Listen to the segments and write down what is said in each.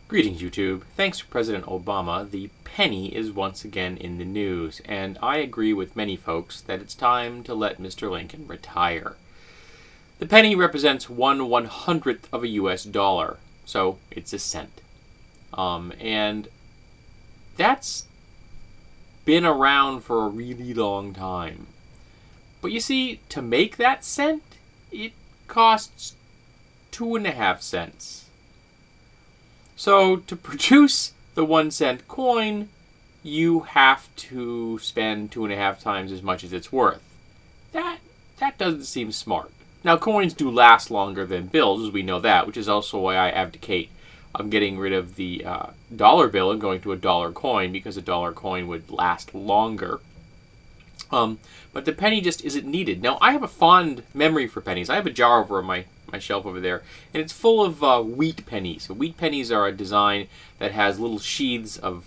Greetings, YouTube. Thanks to President Obama, the penny is once again in the news, and I agree with many folks that it's time to let Mr. Lincoln retire. The penny represents 1/100th of a US dollar, so it's a cent. And that's been around for a really long time. But you see, to make that cent, it costs 2.5 cents. So to produce the 1 cent coin, you have to spend 2.5 times as much as it's worth. That doesn't seem smart. Now, coins do last longer than bills, as we know that, which is also why I advocate getting rid of the dollar bill and going to a dollar coin, because a dollar coin would last longer. But the penny just isn't needed. Now, I have a fond memory for pennies. I have a jar over on my shelf over there, and it's full of wheat pennies. So wheat pennies are a design that has little sheaths of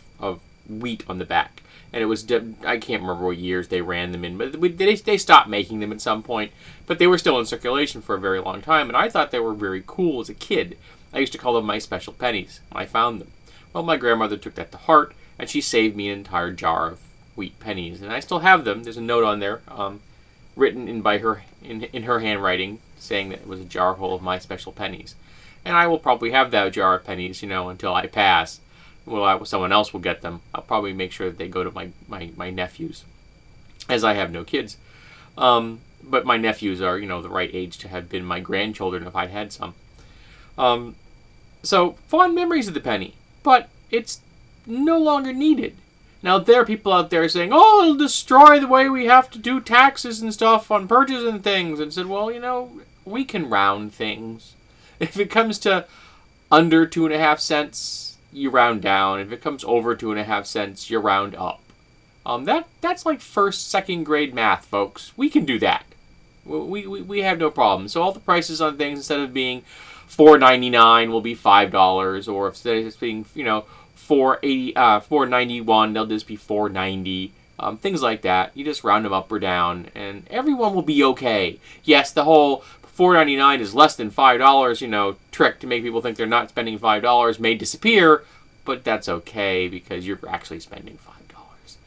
wheat on the back. And it was, I can't remember what years they ran them in, but they stopped making them at some point, but they were still in circulation for a very long time, and I thought they were very cool as a kid. I used to call them my special pennies when I found them. Well, my grandmother took that to heart, and she saved me an entire jar of wheat pennies, and I still have them. There's a note on there, written in by her in her handwriting, saying that it was a jar full of my special pennies. And I will probably have that jar of pennies, until I pass. Well, someone else will get them. I'll probably make sure that they go to my nephews, as I have no kids. But my nephews are, the right age to have been my grandchildren if I had some. So, fond memories of the penny, but it's no longer needed. Now, there are people out there saying, oh, it'll destroy the way we have to do taxes and stuff on purchasing things. And said, well, we can round things. If it comes to under 2.5 cents, you round down. If it comes over 2.5 cents, you round up. That's like first, second grade math, folks. We can do that. We have no problem. So all the prices on things, instead of being $4.99, will be $5, or instead of being, $4.91, they'll just be $4.90. Things like that. You just round them up or down, and everyone will be okay. Yes, the whole $4.99 is less than $5, trick to make people think they're not spending $5 may disappear, but that's okay because you're actually spending $5.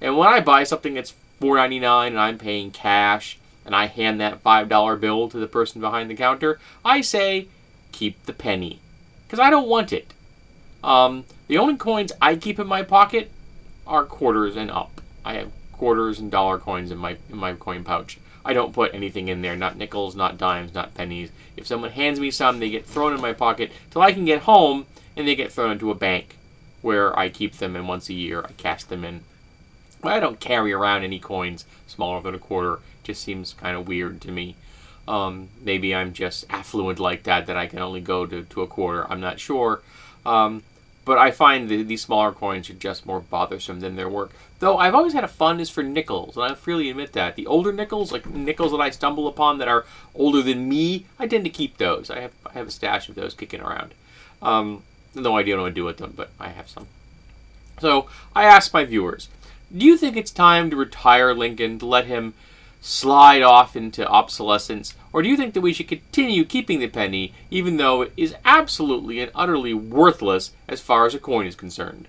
And when I buy something that's $4.99 and I'm paying cash, and I hand that $5 bill to the person behind the counter, I say, keep the penny, because I don't want it. The only coins I keep in my pocket are quarters and up. I have quarters and dollar coins in my coin pouch. I don't put anything in there, not nickels, not dimes, not pennies. If someone hands me some, they get thrown in my pocket till I can get home, and they get thrown into a bank where I keep them, and once a year I cash them in. But I don't carry around any coins smaller than a quarter. It just seems kind of weird to me. Maybe I'm just affluent like that I can only go to a quarter. I'm not sure. But I find these smaller coins are just more bothersome than their work. Though I've always had a fondness for nickels, and I freely admit that. The older nickels, like nickels that I stumble upon that are older than me, I tend to keep those. I have a stash of those kicking around. No idea what I'm going to do with them, but I have some. So I asked my viewers, do you think it's time to retire Lincoln, to let him slide off into obsolescence, or do you think that we should continue keeping the penny even though it is absolutely and utterly worthless as far as a coin is concerned?